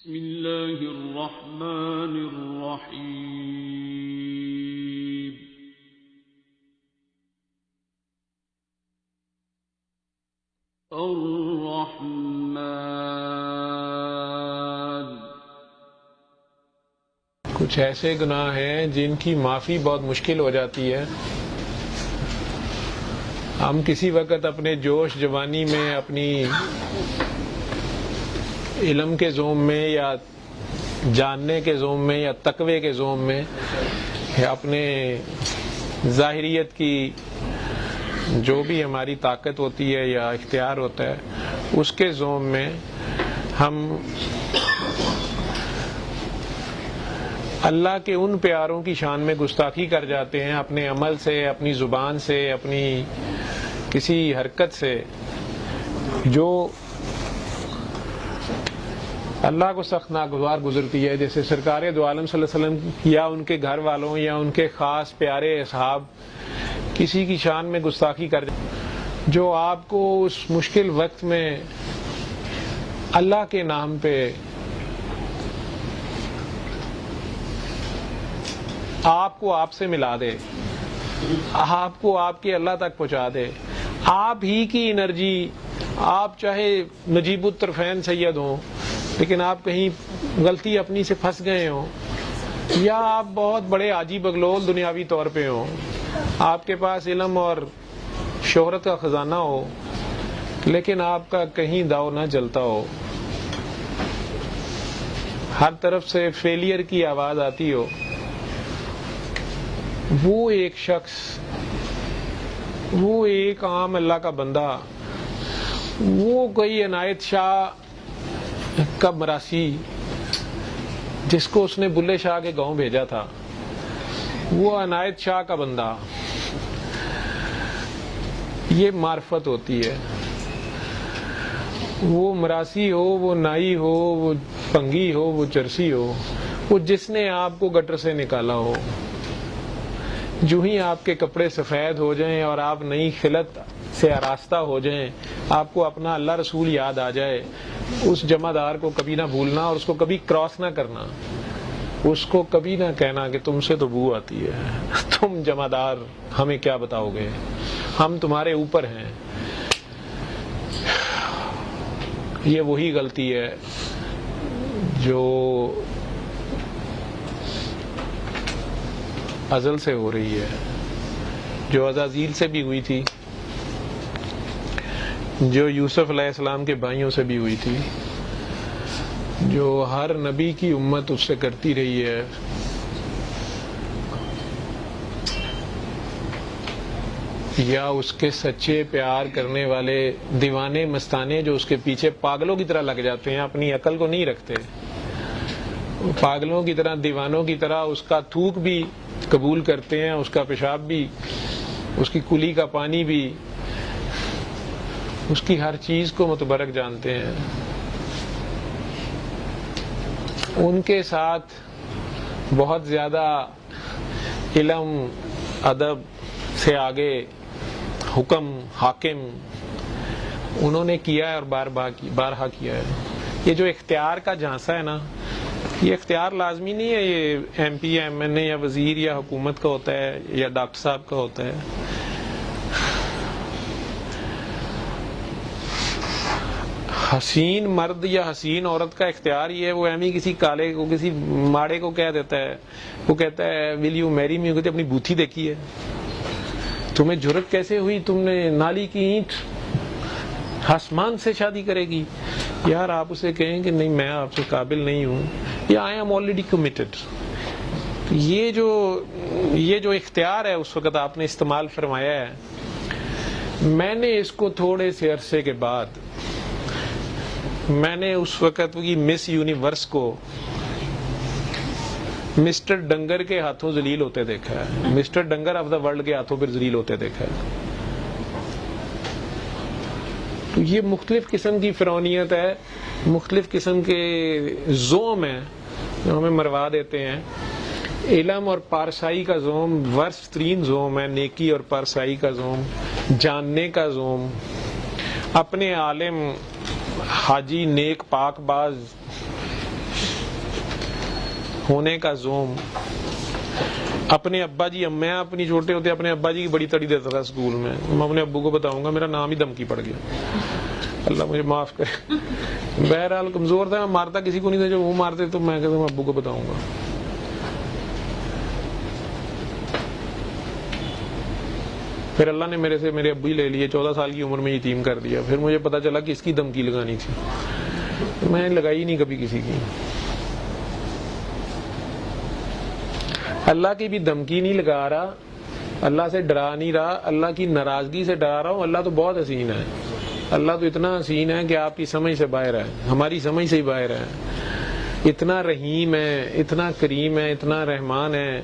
بسم اللہ الرحمن الرحیم الرحمن۔ کچھ ایسے گناہ ہیں جن کی معافی بہت مشکل ہو جاتی ہے۔ ہم کسی وقت اپنے جوش جوانی میں، اپنی علم کے زوم میں یا جاننے کے زوم میں یا تقوی کے زوم میں یا اپنے ظاہریت کی جو بھی ہماری طاقت ہوتی ہے یا اختیار ہوتا ہے اس کے زوم میں ہم اللہ کے ان پیاروں کی شان میں گستاخی کر جاتے ہیں، اپنے عمل سے، اپنی زبان سے، اپنی کسی حرکت سے جو اللہ کو سخت ناگوار گزرتی ہے، جیسے سرکار دو عالم صلی اللہ علیہ وسلم یا ان کے گھر والوں یا ان کے خاص پیارے اصحاب کسی کی شان میں گستاخی کر جاتے ہیں، جو آپ کو اس مشکل وقت میں اللہ کے نام پہ آپ کو آپ سے ملا دے، آپ کو آپ کے اللہ تک پہنچا دے، آپ ہی کی انرجی، آپ چاہے نجیب الطرفین سید ہوں لیکن آپ کہیں غلطی اپنی سے پھنس گئے ہوں، یا آپ بہت بڑے عاجی بغلول دنیاوی طور پہ ہوں، آپ کے پاس علم اور شہرت کا خزانہ ہو لیکن آپ کا کہیں داؤ نہ جلتا ہو، ہر طرف سے فیلئر کی آواز آتی ہو، وہ ایک شخص، وہ ایک عام اللہ کا بندہ، وہ کوئی عنایت شاہ کا مراسی جس کو اس نے بلے شاہ کے گاؤں بھیجا تھا، وہ عنایت شاہ کا بندہ، یہ معرفت ہوتی ہے۔ وہ مراسی ہو، وہ نائی ہو، وہ پنگی ہو، وہ چرسی ہو، وہ جس نے آپ کو گٹر سے نکالا ہو، جو ہی آپ کے کپڑے سفید ہو جائیں اور آپ نئی خلت سے آراستہ ہو جائیں، آپ کو اپنا اللہ رسول یاد آ جائے، اس جمع دار کو کبھی نہ بھولنا اور اس کو کبھی کراس نہ کرنا، اس کو کبھی نہ کہنا کہ تم سے تو بو آتی ہے، تم جمع دار ہمیں کیا بتاؤ گے، ہم تمہارے اوپر ہیں۔ یہ وہی غلطی ہے جو ازل سے ہو رہی ہے، جو عزازیل سے بھی ہوئی تھی، جو یوسف علیہ السلام کے بھائیوں سے بھی ہوئی تھی، جو ہر نبی کی امت اس سے کرتی رہی ہے۔ یا اس کے سچے پیار کرنے والے دیوانے مستانے جو اس کے پیچھے پاگلوں کی طرح لگ جاتے ہیں، اپنی عقل کو نہیں رکھتے، پاگلوں کی طرح، دیوانوں کی طرح اس کا تھوک بھی قبول کرتے ہیں، اس کا پیشاب بھی، اس کی کلی کا پانی بھی، اس کی ہر چیز کو متبرک جانتے ہیں۔ ان کے ساتھ بہت زیادہ علم، ادب سے آگے حکم، حاکم انہوں نے کیا ہے اور بارہا کیا ہے۔ یہ جو اختیار کا جھانسا ہے نا، یہ اختیار لازمی نہیں ہے یہ ایم پی، ایم این اے یا وزیر یا حکومت کا ہوتا ہے یا ڈاکٹر صاحب کا ہوتا ہے۔ حسین مرد یا حسین عورت کا اختیار یہ ہے، وہ ایمی کسی کالے کو، کسی ماڑے کو کہہ دیتا ہے، وہ کہتا ہے ول یو میری می، کہتے اپنی بوتھی دیکھی ہے، تمہیں جرت کیسے ہوئی، تم نے نالی کی اینٹ آسمان سے شادی کرے گی؟ یار آپ اسے کہیں کہ نہیں میں آپ سے قابل نہیں ہوں، یا آئی ایم آلریڈی کمیٹڈ۔ یہ جو اختیار ہے اس وقت آپ نے استعمال فرمایا ہے، میں نے اس کو تھوڑے سے عرصے کے بعد، میں نے اس وقت کی مس یونیورس کو مسٹر ڈنگر کے ہاتھوں ذلیل ہوتے دیکھا ہے، مسٹر ڈنگر آف دا ورلڈ کے ہاتھوں پھر ذلیل ہوتے دیکھا ہے۔ تو یہ مختلف قسم کی فرعونیت ہے، مختلف قسم کے زوم ہیں جو ہمیں مروا دیتے ہیں۔ علم اور پارسائی کا زوم ورس ترین زوم ہے، نیکی اور پارسائی کا زوم، جاننے کا زوم، اپنے عالم حاجی نیک پاک باز ہونے کا زوم. اپنے ابا جی, میں اپنی چھوٹے ہوتے اپنے ابا جی کی بڑی تڑی دیتا تھا اسکول میں. میں اپنے ابو کو بتاؤں گا, میرا نام ہی دھمکی پڑ گیا, اللہ مجھے معاف کرے. بہرحال کمزور تھا, میں مارتا کسی کو نہیں تھا, جو وہ مارتے تو میں کہتا ہوں ابو کو بتاؤں گا. پھر اللہ نے میرے سے میرے ابو ہی لے لیے, 14 سال کی عمر میں یتیم کر دیا. پھر مجھے پتا چلا کہ اس کی دھمکی لگانی تھی, میں نے لگائی نہیں کبھی کسی کی. اللہ کی بھی دھمکی نہیں لگا رہا, اللہ سے ڈرا نہیں رہا, اللہ کی ناراضگی سے ڈرا رہا ہوں. اللہ تو بہت حسین ہے, اللہ تو اتنا حسین ہے کہ آپ کی سمجھ سے باہر ہے, ہماری سمجھ سے ہی باہر ہے. اتنا رحیم ہے, اتنا کریم ہے, اتنا رحمان ہے.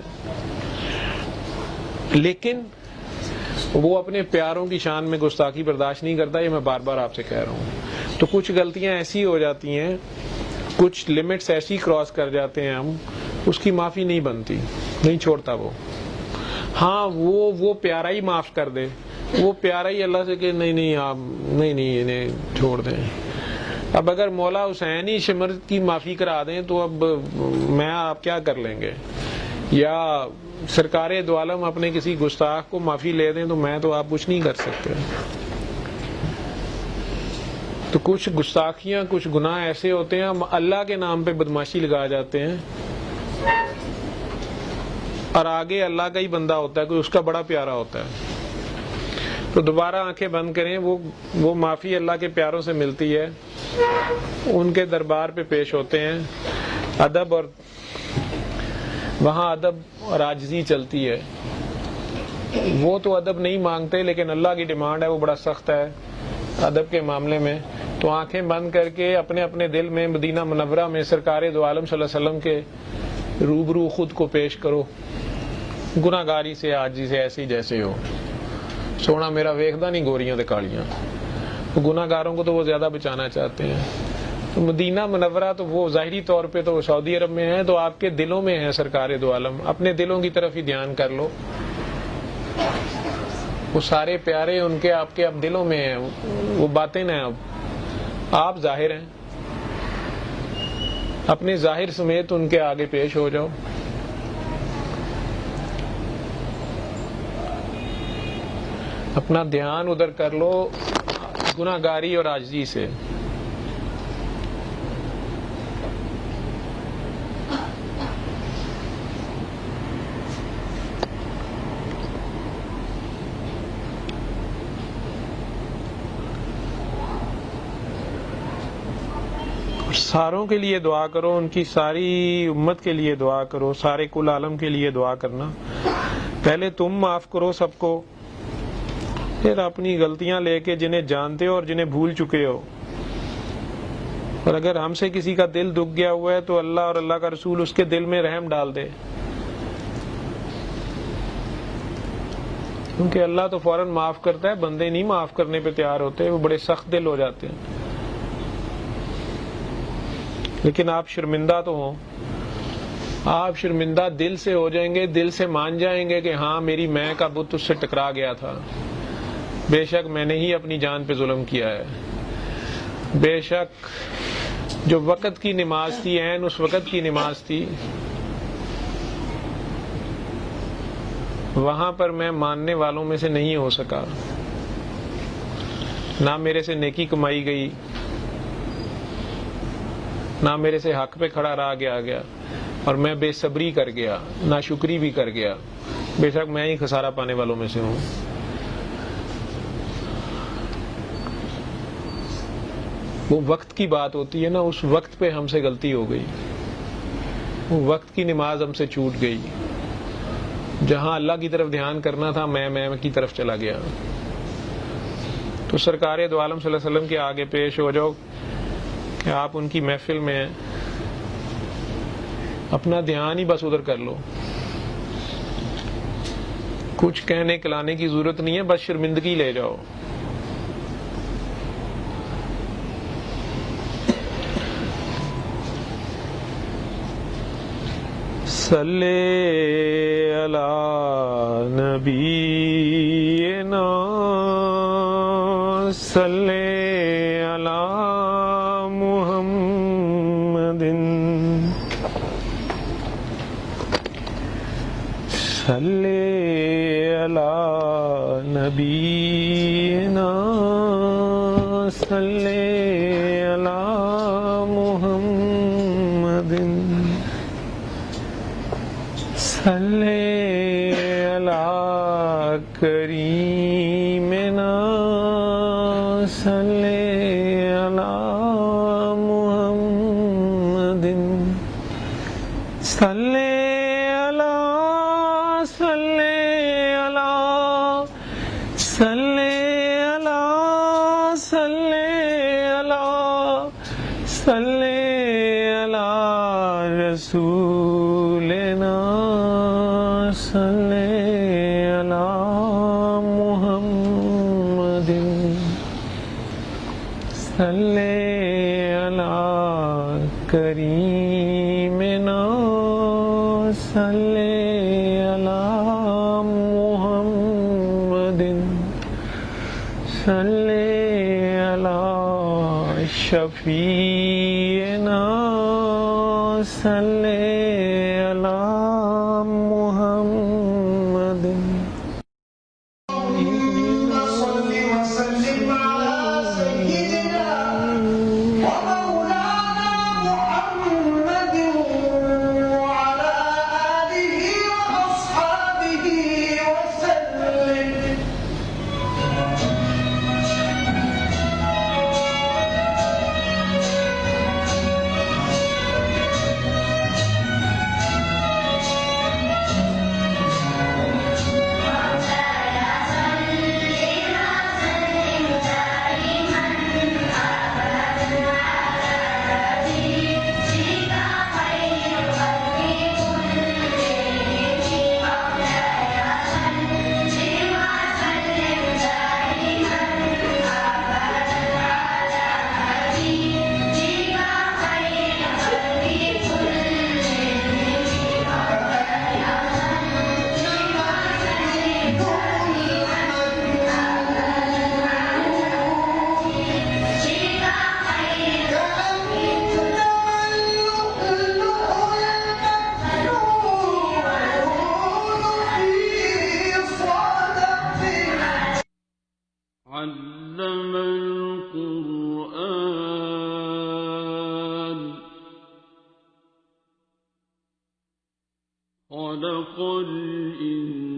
لیکن وہ اپنے پیاروں کی شان میں گستاخی برداشت نہیں کرتا. یہ میں بار بار آپ سے کہہ رہا ہوں. تو کچھ غلطیاں ایسی ہو جاتی ہیں, کچھ لمٹس ایسی کراس کر جاتے ہیں ہم, اس کی معافی نہیں بنتی, نہیں چھوڑتا وہ. ہاں وہ پیارا ہی معاف کر دے, وہ پیارا ہی اللہ سے کہ نہیں آپ نہیں انہیں چھوڑ دیں. اب اگر مولا حسین ہی شمر کی معافی کرا دیں تو اب میں آپ کیا کر لیں گے, یا سرکار دو عالم اپنے کسی گستاخ کو معافی لے دیں تو میں تو آپ کچھ نہیں کر سکتے. تو کچھ گستاخیاں, کچھ گناہ ایسے ہوتے ہیں ہم اللہ کے نام پہ بدماشی لگا جاتے ہیں, اور آگے اللہ کا ہی بندہ ہوتا ہے, کوئی اس کا بڑا پیارا ہوتا ہے. تو دوبارہ آنکھیں بند کریں, وہ معافی اللہ کے پیاروں سے ملتی ہے, ان کے دربار پہ پیش ہوتے ہیں. ادب, اور وہاں ادب اور عاجزی چلتی ہے. وہ تو ادب نہیں مانگتے, لیکن اللہ کی ڈیمانڈ ہے, وہ بڑا سخت ہے ادب کے معاملے میں. تو آنکھیں بند کر کے اپنے اپنے دل میں مدینہ منورہ میں سرکار دو عالم صلی اللہ علیہ وسلم کے روبرو خود کو پیش کرو, گناہگاری سے, عاجزی سے, ایسی جیسے ہو. سونا میرا ویکھدا نہیں گوریاں تے کالیاں. گناہگاروں کو تو وہ زیادہ بچانا چاہتے ہیں. تو مدینہ منورہ تو وہ ظاہری طور پہ تو سعودی عرب میں ہے, تو آپ کے دلوں میں ہے سرکار دو عالم. اپنے دلوں کی طرف ہی دھیان کر لو, وہ سارے پیارے ان کے آپ کے اب دلوں میں ہیں, وہ باتیں نہ, اب آپ ظاہر ہیں, اپنے ظاہر سمیت ان کے آگے پیش ہو جاؤ. اپنا دھیان ادھر کر لو گناہگاری اور عاجزی سے. ساروں کے لیے دعا کرو, ان کی ساری امت کے لیے دعا کرو, سارے کل عالم کے لیے دعا کرنا. پہلے تم معاف کرو سب کو, پھر اپنی غلطیاں لے کے جنہیں جانتے ہو اور جنہیں بھول چکے ہو. اور اگر ہم سے کسی کا دل دکھ گیا ہوا ہے تو اللہ اور اللہ کا رسول اس کے دل میں رحم ڈال دے, کیونکہ اللہ تو فوراً معاف کرتا ہے, بندے نہیں معاف کرنے پہ تیار ہوتے, وہ بڑے سخت دل ہو جاتے ہیں. لیکن آپ شرمندہ تو ہوں, آپ شرمندہ دل سے ہو جائیں گے, دل سے مان جائیں گے کہ ہاں میری میں کا بت اس سے ٹکرا گیا تھا, بے شک میں نے ہی اپنی جان پہ ظلم کیا ہے, بے شک جو وقت کی نماز تھی, عین اس وقت کی نماز تھی, وہاں پر میں ماننے والوں میں سے نہیں ہو سکا, نہ میرے سے نیکی کمائی گئی, نہ میرے سے حق پہ کھڑا رہا گیا, اور میں بے صبری کر گیا, نہ شکری بھی کر گیا. بے شک میں ہی خسارہ پانے والوں میں سے ہوں. وہ وقت کی بات ہوتی ہے نا, اس وقت پہ ہم سے غلطی ہو گئی, وہ وقت کی نماز ہم سے چھوٹ گئی. جہاں اللہ کی طرف دھیان کرنا تھا میں کی طرف چلا گیا. تو سرکار دو عالم صلی اللہ علیہ وسلم کے آگے پیش ہو جاؤ کہ آپ ان کی محفل میں ہیں, اپنا دھیان ہی بس ادھر کر لو. کچھ کہنے کلانے کی ضرورت نہیں ہے, بس شرمندگی لے جاؤ. صلی علی نبینا صلی علی محمد صلی علی نبینا صلی علی محمد صلی علی کریمنا صلی علی محمد صلی رسولنا صلی علی محمد صلی علی کریمنا صلی علی محمد صلی علی شفیعنا صلی علی محمد صل وسلم على سيدنا ومولانا محمد وعلى آله وأصحابه وسلم. علم القرآن خلق الإنسان